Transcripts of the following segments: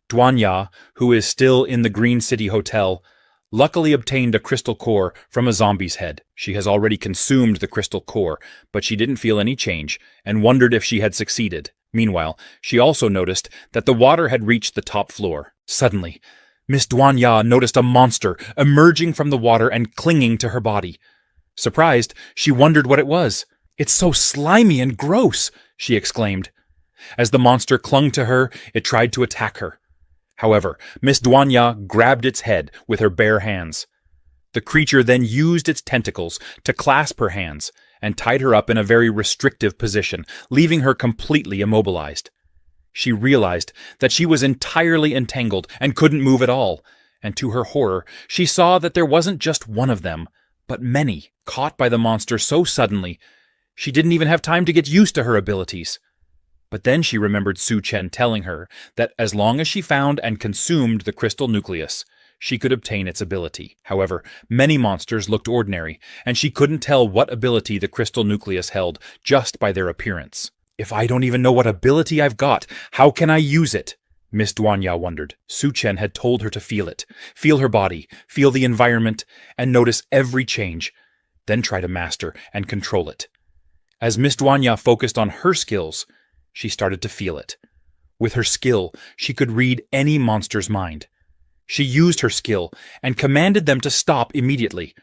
Duanya, who is still in the Green City Hotel, luckily obtained a crystal core from a zombie's head. She has already consumed the crystal core, but she didn't feel any change and wondered if she had succeeded. Meanwhile, she also noticed that the water had reached the top floor. Suddenly, Miss Duanya noticed a monster emerging from the water and clinging to her body. Surprised, she wondered what it was. "It's so slimy and gross," she exclaimed. As the monster clung to her, it tried to attack her. However, Miss Duanya grabbed its head with her bare hands. The creature then used its tentacles to clasp her hands and tied her up in a very restrictive position, leaving her completely immobilized. She realized that she was entirely entangled and couldn't move at all, and to her horror, she saw that there wasn't just one of them, but many, caught by the monster so suddenly, she didn't even have time to get used to her abilities. But then she remembered Su Chen telling her that as long as she found and consumed the crystal nucleus, she could obtain its ability. However, many monsters looked ordinary, and she couldn't tell what ability the crystal nucleus held just by their appearance. "If I don't even know what ability I've got, how can I use it?" Miss Duanya wondered. Su Chen had told her to feel it, feel her body, feel the environment, and notice every change, then try to master and control it. As Miss Duanya focused on her skills, she started to feel it. With her skill, she could read any monster's mind. She used her skill and commanded them to stop immediately.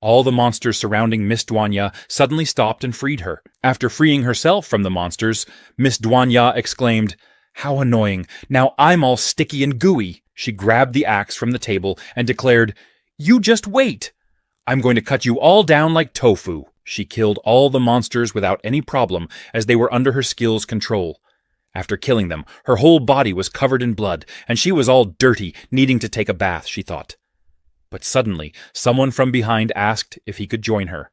All the monsters surrounding Miss Duanya suddenly stopped and freed her. After freeing herself from the monsters, Miss Duanya exclaimed, "How annoying! Now I'm all sticky and gooey." She grabbed the axe from the table and declared, "You just wait! I'm going to cut you all down like tofu." She killed all the monsters without any problem as they were under her skill's control. After killing them, her whole body was covered in blood, and she was all dirty, needing to take a bath, she thought. But suddenly, someone from behind asked if he could join her.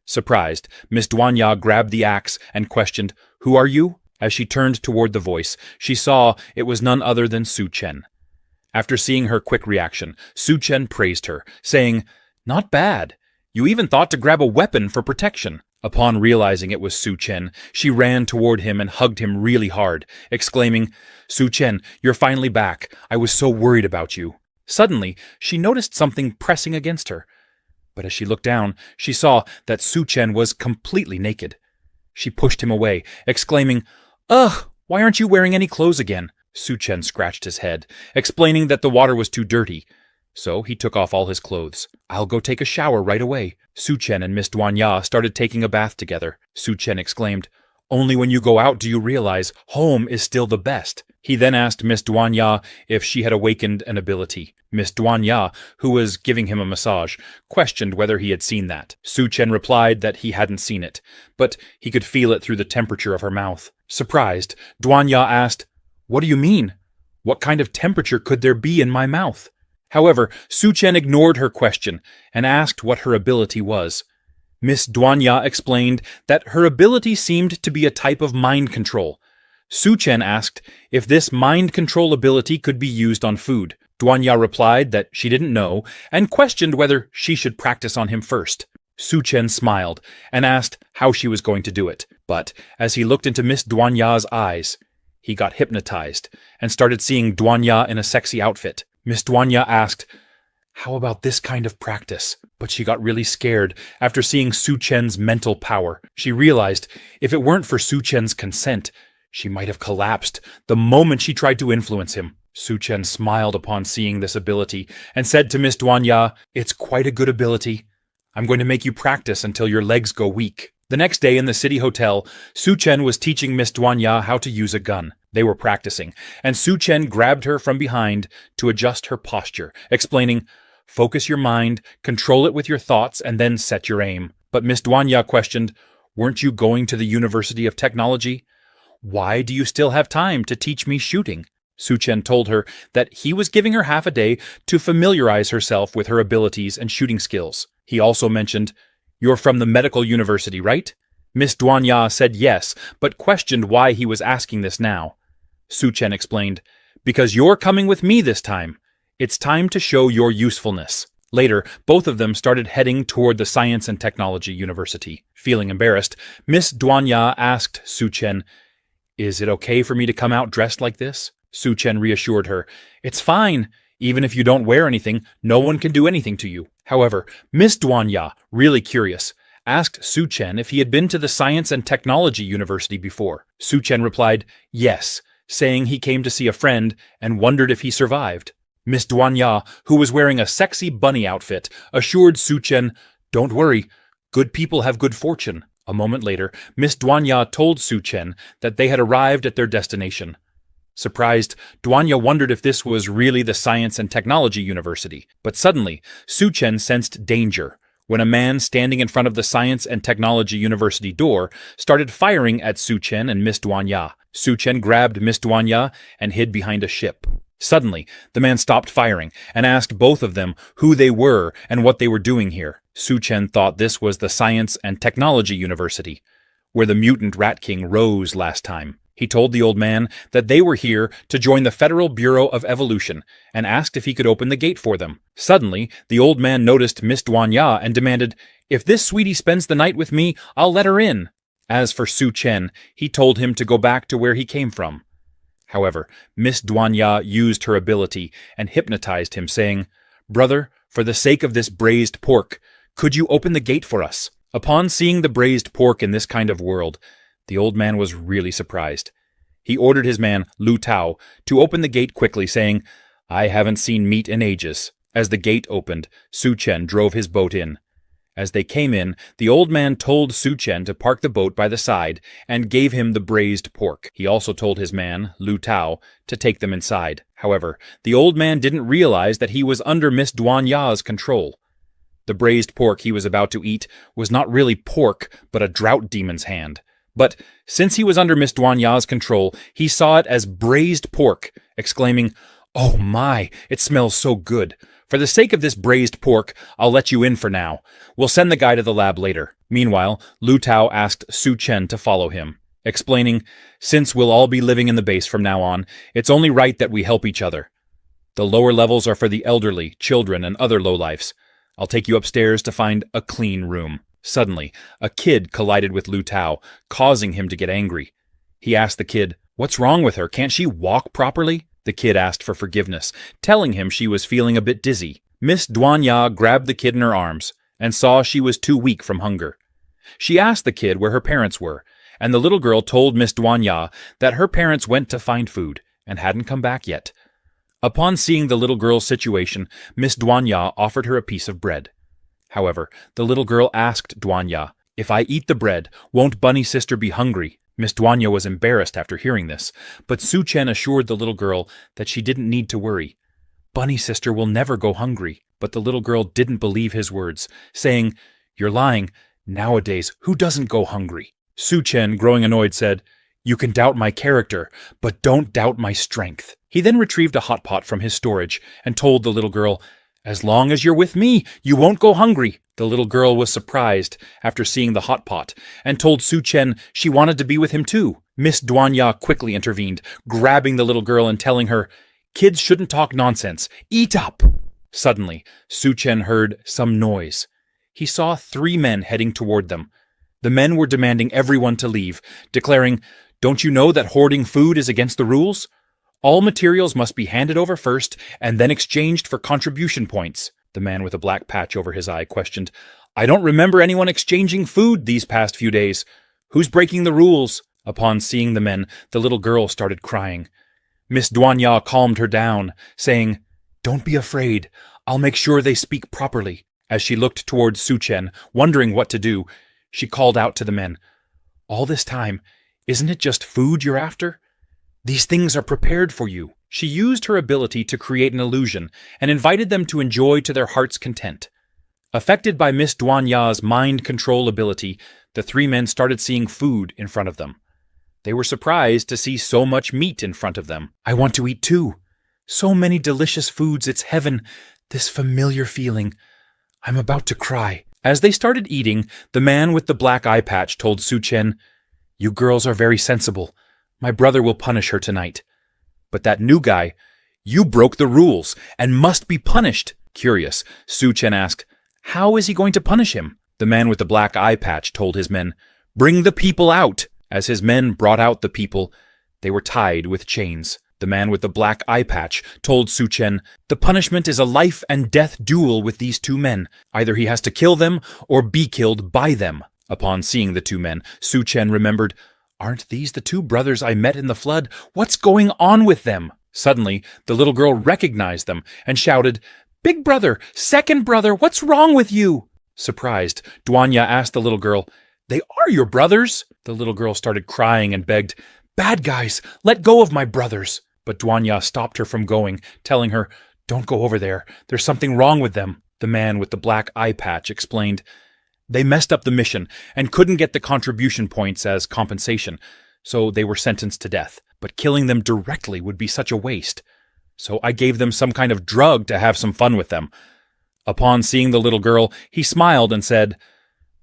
Surprised, Miss Duanya grabbed the axe and questioned, "Who are you?" As she turned toward the voice, she saw it was none other than Su Chen. After seeing her quick reaction, Su Chen praised her, saying, "Not bad. You even thought to grab a weapon for protection." Upon realizing it was Su Chen, she ran toward him and hugged him really hard, exclaiming, "Su Chen, you're finally back. I was so worried about you." Suddenly, she noticed something pressing against her. But as she looked down, she saw that Su Chen was completely naked. She pushed him away, exclaiming, "Ugh, why aren't you wearing any clothes again?" Su Chen scratched his head, explaining that the water was too dirty. So he took off all his clothes. "I'll go take a shower right away." Su Chen and Miss Duanya started taking a bath together. Su Chen exclaimed, "Only when you go out do you realize home is still the best." He then asked Miss Duanya if she had awakened an ability. Miss Duanya, who was giving him a massage, questioned whether he had seen that. Su Chen replied that he hadn't seen it, but he could feel it through the temperature of her mouth. Surprised, Duanya asked, "What do you mean? What kind of temperature could there be in my mouth?" However, Su Chen ignored her question and asked what her ability was. Miss Duanya explained that her ability seemed to be a type of mind control. Su Chen asked if this mind control ability could be used on food. Duanya replied that she didn't know and questioned whether she should practice on him first. Su Chen smiled and asked how she was going to do it, but as he looked into Miss Duanya's eyes, he got hypnotized and started seeing Duanya in a sexy outfit. Miss Duanya asked, "How about this kind of practice?" But she got really scared after seeing Su Chen's mental power. She realized if it weren't for Su Chen's consent, she might have collapsed the moment she tried to influence him. Su Chen smiled upon seeing this ability and said to Miss Duanya, "It's quite a good ability. I'm going to make you practice until your legs go weak." The next day in the city hotel, Su Chen was teaching Miss Duanya how to use a gun. They were practicing, and Su Chen grabbed her from behind to adjust her posture, explaining, "Focus your mind, control it with your thoughts, and then set your aim." But Miss Duanya questioned, "Weren't you going to the University of Technology? Why do you still have time to teach me shooting?" Su Chen told her that he was giving her half a day to familiarize herself with her abilities and shooting skills. He also mentioned, "You're from the medical university, right?" Miss Duanya said yes, but questioned why he was asking this now. Su Chen explained, "Because you're coming with me this time. It's time to show your usefulness." Later, both of them started heading toward the Science and Technology University. Feeling embarrassed, Miss Duanya asked Su Chen, "Is it okay for me to come out dressed like this?" Su Chen reassured her. It's fine. Even if you don't wear anything, no one can do anything to you. However, Miss Duanya, really curious, asked Su Chen if he had been to the Science and Technology University before. Su Chen replied, yes, saying he came to see a friend and wondered if he survived. Miss Duanya, who was wearing a sexy bunny outfit, assured Su Chen, don't worry, good people have good fortune. A moment later, Miss Duanya told Su Chen that they had arrived at their destination. Surprised, Duanya wondered if this was really the Science and Technology University. But suddenly, Su Chen sensed danger when a man standing in front of the Science and Technology University door started firing at Su Chen and Miss Duanya. Su Chen grabbed Miss Duanya and hid behind a ship. Suddenly, the man stopped firing and asked both of them who they were and what they were doing here. Su Chen thought this was the Science and Technology University, where the mutant Rat King rose last time. He told the old man that they were here to join the Federal Bureau of Evolution and asked if he could open the gate for them. Suddenly, the old man noticed Miss Duanya and demanded, if this sweetie spends the night with me, I'll let her in. As for Su Chen, he told him to go back to where he came from. However, Miss Duanya used her ability and hypnotized him, saying, brother, for the sake of this braised pork, could you open the gate for us? Upon seeing the braised pork in this kind of world, the old man was really surprised. He ordered his man, Lu Tao, to open the gate quickly, saying, I haven't seen meat in ages. As the gate opened, Su Chen drove his boat in. As they came in, the old man told Su Chen to park the boat by the side and gave him the braised pork. He also told his man, Lu Tao, to take them inside. However, the old man didn't realize that he was under Miss Duanya's control. The braised pork he was about to eat was not really pork, but a drought demon's hand. But since he was under Miss Duanya's control, he saw it as braised pork, exclaiming, oh my, it smells so good. For the sake of this braised pork, I'll let you in for now. We'll send the guy to the lab later. Meanwhile, Lu Tao asked Su Chen to follow him, explaining, since we'll all be living in the base from now on, it's only right that we help each other. The lower levels are for the elderly, children, and other lowlifes. I'll take you upstairs to find a clean room. Suddenly, a kid collided with Lu Tao, causing him to get angry. He asked the kid, what's wrong with her? Can't she walk properly? The kid asked for forgiveness, telling him she was feeling a bit dizzy. Miss Duanya grabbed the kid in her arms and saw she was too weak from hunger. She asked the kid where her parents were, and the little girl told Miss Duanya that her parents went to find food and hadn't come back yet. Upon seeing the little girl's situation, Miss Duanya offered her a piece of bread. However, the little girl asked Duanya, if I eat the bread, won't Bunny Sister be hungry? Miss Duanya was embarrassed after hearing this, but Su Chen assured the little girl that she didn't need to worry. Bunny Sister will never go hungry. But the little girl didn't believe his words, saying, you're lying. Nowadays, who doesn't go hungry? Su Chen, growing annoyed, said, you can doubt my character, but don't doubt my strength. He then retrieved a hot pot from his storage and told the little girl, as long as you're with me, you won't go hungry. The little girl was surprised after seeing the hot pot and told Su Chen she wanted to be with him too. Miss Duanya quickly intervened, grabbing the little girl and telling her, kids shouldn't talk nonsense. Eat up! Suddenly, Su Chen heard some noise. He saw 3 men heading toward them. The men were demanding everyone to leave, declaring, don't you know that hoarding food is against the rules? All materials must be handed over first and then exchanged for contribution points. The man with a black patch over his eye questioned, I don't remember anyone exchanging food these past few days. Who's breaking the rules? Upon seeing the men, the little girl started crying. Miss Duanya calmed her down, saying, don't be afraid. I'll make sure they speak properly. As she looked towards Su Chen, wondering what to do, she called out to the men, all this time, isn't it just food you're after? These things are prepared for you. She used her ability to create an illusion and invited them to enjoy to their heart's content. Affected by Miss Duanya's mind control ability, the 3 men started seeing food in front of them. They were surprised to see so much meat in front of them. I want to eat too. So many delicious foods, it's heaven. This familiar feeling. I'm about to cry. As they started eating, the man with the black eye patch told Su Chen, you girls are very sensible. My brother will punish her tonight. But that new guy, you broke the rules and must be punished. Curious, Su Chen asked, how is he going to punish him? The man with the black eye patch told his men, bring the people out. As his men brought out the people, they were tied with chains. The man with the black eye patch told Su Chen, "The punishment is a life and death duel with these two men. Either he has to kill them or be killed by them." Upon seeing the two men, Su Chen remembered, "Aren't these the two brothers I met in the flood? What's going on with them?" Suddenly, the little girl recognized them and shouted, "Big brother! Second brother! What's wrong with you?" Surprised, Duanya asked the little girl, "They are your brothers?" The little girl started crying and begged, "Bad guys, let go of my brothers." But Duanya stopped her from going, telling her, "Don't go over there. There's something wrong with them." The man with the black eye patch explained, "They messed up the mission and couldn't get the contribution points as compensation, so they were sentenced to death. But killing them directly would be such a waste. So I gave them some kind of drug to have some fun with them." Upon seeing the little girl, he smiled and said,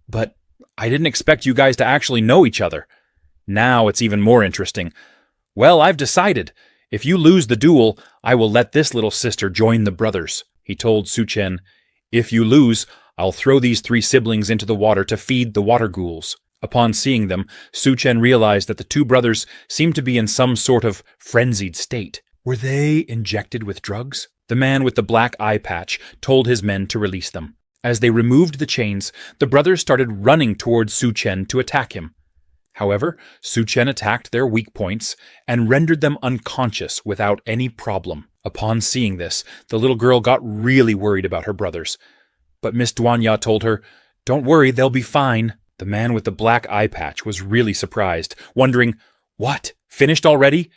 "But I didn't expect you guys to actually know each other. Now it's even more interesting. Well, I've decided. If you lose the duel, I will let this little sister join the brothers." He told Su Chen, "If you lose, I'll throw these three siblings into the water to feed the water ghouls." Upon seeing them, Su Chen realized that the two brothers seemed to be in some sort of frenzied state. Were they injected with drugs? The man with the black eye patch told his men to release them. As they removed the chains, the brothers started running towards Su Chen to attack him. However, Su Chen attacked their weak points and rendered them unconscious without any problem. Upon seeing this, the little girl got really worried about her brothers. But Miss Duanya told her, "Don't worry, they'll be fine." The man with the black eye patch was really surprised, wondering, "What? Finished already?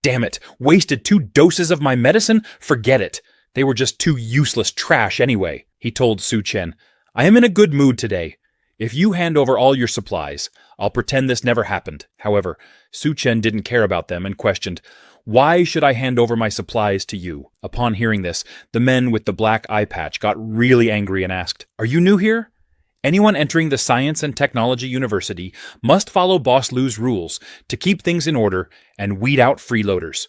Damn it, wasted 2 doses of my medicine? Forget it. They were just too useless trash anyway." He told Su Chen, "I am in a good mood today. If you hand over all your supplies, I'll pretend this never happened." However, Su Chen didn't care about them and questioned, "Why should I hand over my supplies to you?" Upon hearing this, the men with the black eye patch got really angry and asked, "Are you new here? Anyone entering the Science and Technology University must follow Boss Lu's rules to keep things in order and weed out freeloaders.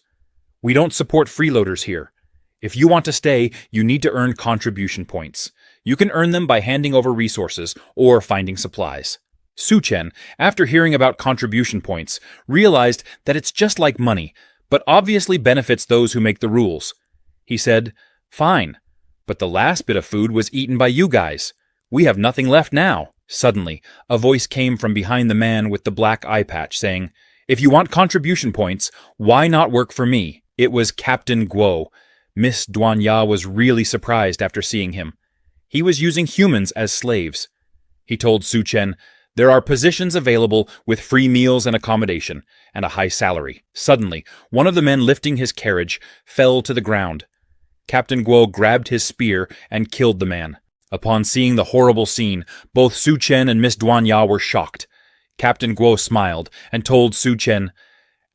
We don't support freeloaders here. If you want to stay, you need to earn contribution points. You can earn them by handing over resources or finding supplies." Su Chen, after hearing about contribution points, realized that it's just like money, but obviously benefits those who make the rules. He said, "Fine, but the last bit of food was eaten by you guys. We have nothing left now." Suddenly, a voice came from behind the man with the black eye patch saying, "If you want contribution points, why not work for me?" It was Captain Guo. Miss Duanya was really surprised after seeing him. He was using humans as slaves. He told Su Chen, "There are positions available with free meals and accommodation, and a high salary." Suddenly, one of the men lifting his carriage fell to the ground. Captain Guo grabbed his spear and killed the man. Upon seeing the horrible scene, both Su Chen and Miss Duanya were shocked. Captain Guo smiled and told Su Chen,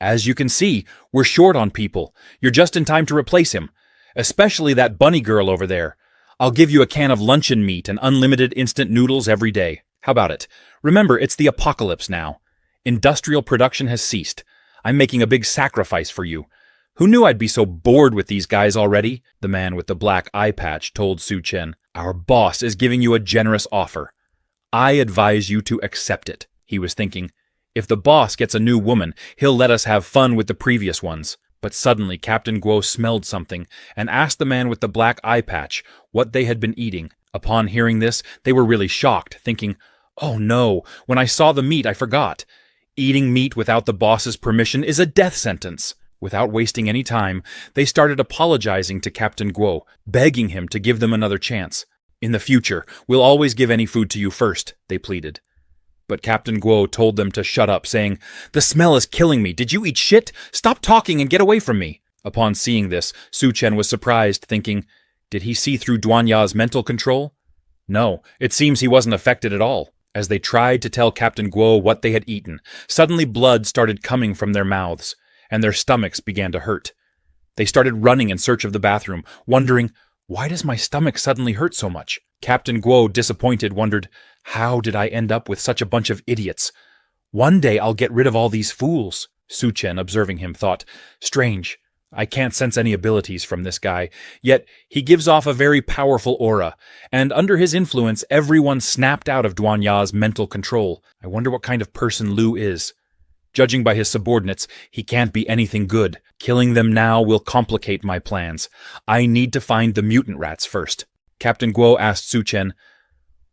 "As you can see, we're short on people. You're just in time to replace him. Especially that bunny girl over there. I'll give you a can of luncheon meat and unlimited instant noodles every day. How about it? Remember, it's the apocalypse now. Industrial production has ceased. I'm making a big sacrifice for you. Who knew I'd be so bored with these guys already?" The man with the black eye patch told Su Chen, "Our boss is giving you a generous offer. I advise you to accept it." He was thinking, if the boss gets a new woman, he'll let us have fun with the previous ones. But suddenly Captain Guo smelled something and asked the man with the black eye patch what they had been eating. Upon hearing this, they were really shocked, thinking, "Oh no, when I saw the meat I forgot. Eating meat without the boss's permission is a death sentence." Without wasting any time, they started apologizing to Captain Guo, begging him to give them another chance. "In the future, we'll always give any food to you first," they pleaded. But Captain Guo told them to shut up, saying, "The smell is killing me. Did you eat shit? Stop talking and get away from me." Upon seeing this, Su Chen was surprised, thinking, did he see through Duanya's mental control? No, it seems he wasn't affected at all. As they tried to tell Captain Guo what they had eaten, suddenly blood started coming from their mouths, and their stomachs began to hurt. They started running in search of the bathroom, wondering, why does my stomach suddenly hurt so much? Captain Guo, disappointed, wondered, how did I end up with such a bunch of idiots? One day I'll get rid of all these fools. Su Chen, observing him, thought, strange. I can't sense any abilities from this guy, yet he gives off a very powerful aura, and under his influence everyone snapped out of Duanya's mental control. I wonder what kind of person Lu is. Judging by his subordinates, he can't be anything good. Killing them now will complicate my plans. I need to find the mutant rats first. Captain Guo asked Su Chen,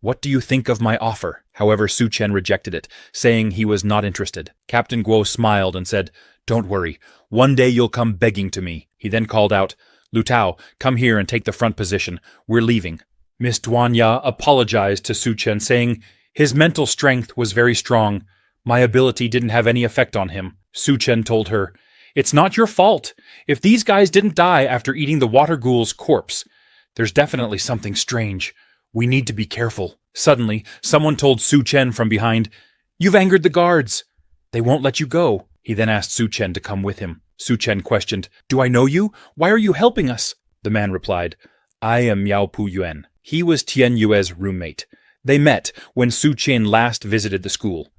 "What do you think of my offer?" However, Su Chen rejected it, saying he was not interested. Captain Guo smiled and said, "Don't worry. One day you'll come begging to me." He then called out, "Lu Tao, come here and take the front position. We're leaving." Miss Duanya apologized to Su Chen, saying his mental strength was very strong. My ability didn't have any effect on him. Su Chen told her, "It's not your fault. If these guys didn't die after eating the water ghoul's corpse, there's definitely something strange. We need to be careful." Suddenly, someone told Su Chen from behind, "You've angered the guards. They won't let you go." He then asked Su Chen to come with him. Su Chen questioned, "Do I know you? Why are you helping us?" The man replied, "I am Miao Pu Yuan." He was Tian Yue's roommate. They met when Su Chen last visited the school.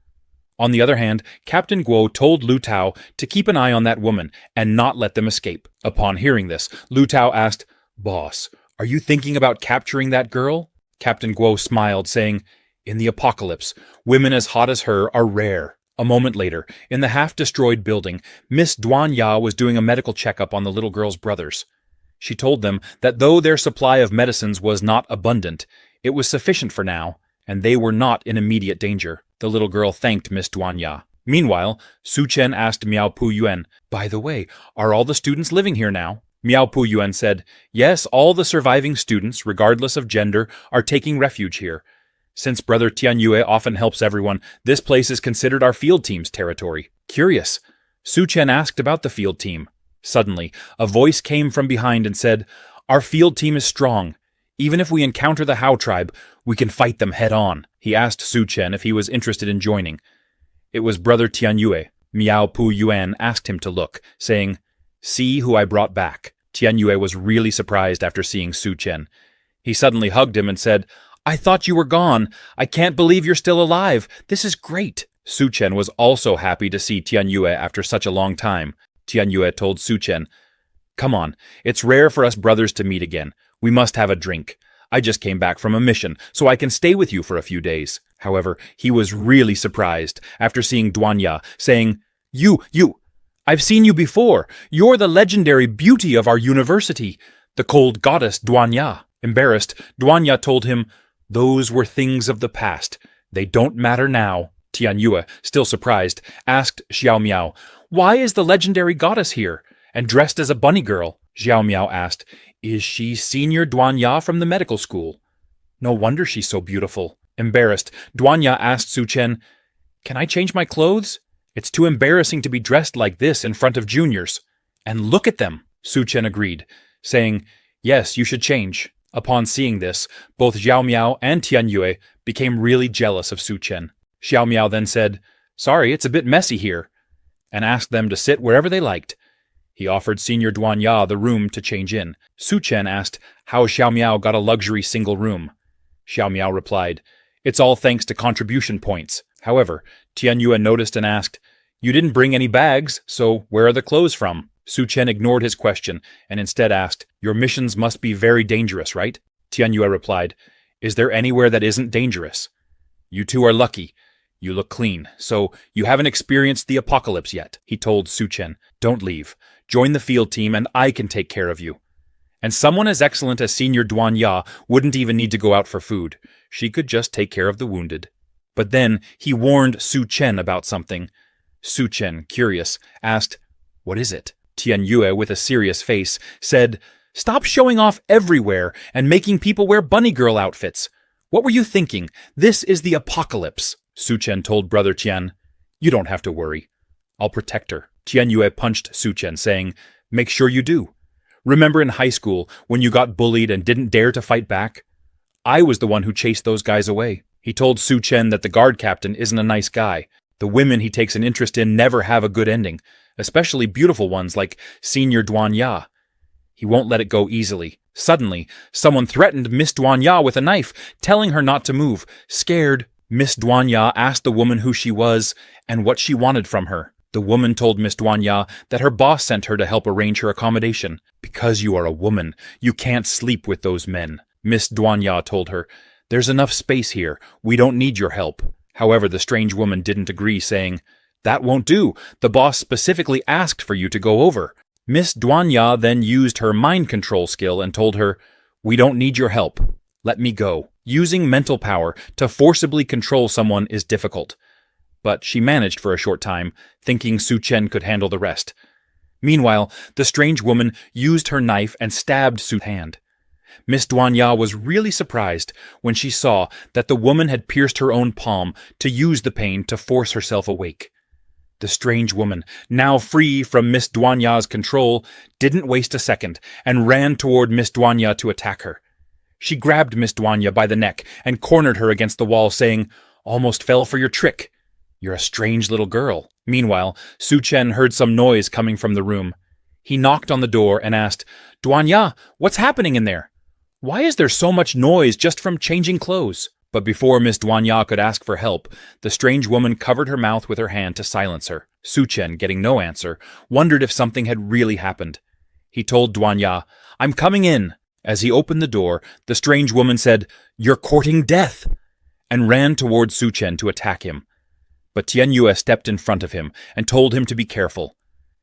On the other hand, Captain Guo told Lu Tao to keep an eye on that woman and not let them escape. Upon hearing this, Lu Tao asked, "Boss, are you thinking about capturing that girl?" Captain Guo smiled, saying, "In the apocalypse, women as hot as her are rare." A moment later, in the half-destroyed building, Miss Duanya was doing a medical checkup on the little girl's brothers. She told them that though their supply of medicines was not abundant, it was sufficient for now, and they were not in immediate danger. The little girl thanked Miss Duanya. Meanwhile, Su Chen asked Miao Pu Yuan, "By the way, are all the students living here now?" Miao Pu Yuan said, "Yes, all the surviving students, regardless of gender, are taking refuge here. Since Brother Tianyue often helps everyone, this place is considered our field team's territory." Curious, Su Chen asked about the field team. Suddenly, a voice came from behind and said, "Our field team is strong. Even if we encounter the Hao tribe, we can fight them head-on." He asked Su Chen if he was interested in joining. It was Brother Tianyue. Miao Pu Yuan asked him to look, saying, "See who I brought back." Tianyue was really surprised after seeing Su Chen. He suddenly hugged him and said, "I thought you were gone. I can't believe you're still alive. This is great." Su Chen was also happy to see Tianyue after such a long time. Tianyue told Su Chen, "Come on, it's rare for us brothers to meet again. We must have a drink. I just came back from a mission, so I can stay with you for a few days." However, he was really surprised after seeing Duanya, saying, You, I've seen you before. You're the legendary beauty of our university, the cold goddess Duanya." Embarrassed, Duanya told him, "Those were things of the past. They don't matter now." Tianyue, still surprised, asked Xiao Miao, "Why is the legendary goddess here, and dressed as a bunny girl?" Xiao Miao asked, "Is she Senior Duanya from the medical school? No wonder she's so beautiful." Embarrassed, Duanya asked Su Chen, "Can I change my clothes? It's too embarrassing to be dressed like this in front of juniors." "And look at them," Su Chen agreed, saying, "Yes, you should change." Upon seeing this, both Xiao Miao and Tianyue became really jealous of Su Chen. Xiao Miao then said, "Sorry, it's a bit messy here," and asked them to sit wherever they liked. He offered Senior Duanya the room to change in. Su Chen asked how Xiao Miao got a luxury single room. Xiao Miao replied, "It's all thanks to contribution points." However, Tianyue noticed and asked, "You didn't bring any bags, so where are the clothes from?" Su Chen ignored his question and instead asked, "Your missions must be very dangerous, right?" Tianyue replied, "Is there anywhere that isn't dangerous? You two are lucky. You look clean, so you haven't experienced the apocalypse yet." He told Su Chen, "Don't leave. Join the field team and I can take care of you." And someone as excellent as Senior Duanya wouldn't even need to go out for food. She could just take care of the wounded. But then he warned Su Chen about something. Su Chen, curious, asked, "What is it?" Tianyue, with a serious face, said, "Stop showing off everywhere and making people wear bunny girl outfits. What were you thinking? This is the apocalypse." Su Chen told Brother Tian, "You don't have to worry. I'll protect her." Tianyue punched Su Chen, saying, "Make sure you do. Remember in high school when you got bullied and didn't dare to fight back? I was the one who chased those guys away." He told Su Chen that the guard captain isn't a nice guy. The women he takes an interest in never have a good ending, especially beautiful ones like Senior Duanya. He won't let it go easily. Suddenly, someone threatened Miss Duanya with a knife, telling her not to move. Scared, Miss Duanya asked the woman who she was and what she wanted from her. The woman told Miss Duanya that her boss sent her to help arrange her accommodation. "Because you are a woman, you can't sleep with those men." Miss Duanya told her, "There's enough space here. We don't need your help." However, the strange woman didn't agree, saying, That won't do. The boss specifically asked for you to go over. Miss Duanya then used her mind control skill and told her, "We don't need your help. Let me go." Using mental power to forcibly control someone is difficult. But she managed for a short time, thinking Su Chen could handle the rest. Meanwhile, the strange woman used her knife and stabbed Su's hand. Miss Duanya was really surprised when she saw that the woman had pierced her own palm to use the pain to force herself awake. The strange woman, now free from Miss Duanya's control, didn't waste a second and ran toward Miss Duanya to attack her. She grabbed Miss Duanya by the neck and cornered her against the wall, saying, "Almost fell for your trick. You're a strange little girl." Meanwhile, Su Chen heard some noise coming from the room. He knocked on the door and asked, "Duanya, what's happening in there? Why is there so much noise just from changing clothes?" But before Miss Duanya could ask for help, the strange woman covered her mouth with her hand to silence her. Su Chen, getting no answer, wondered if something had really happened. He told Duanya, "I'm coming in." As he opened the door, the strange woman said, "You're courting death," and ran toward Su Chen to attack him. But Tianu stepped in front of him and told him to be careful.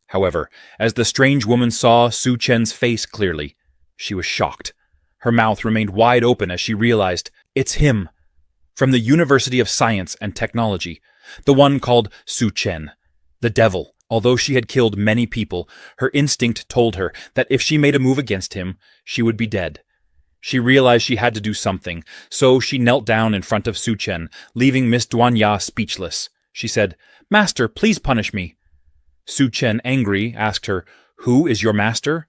However, as the strange woman saw Su Chen's face clearly, she was shocked. Her mouth remained wide open as she realized, it's him, from the University of Science and Technology, the one called Su Chen, the devil. Although she had killed many people, her instinct told her that if she made a move against him, she would be dead. She realized she had to do something, so she knelt down in front of Su Chen, leaving Miss Duanya speechless. She said, "Master, please punish me." Su Chen, angry, asked her, "Who is your master?"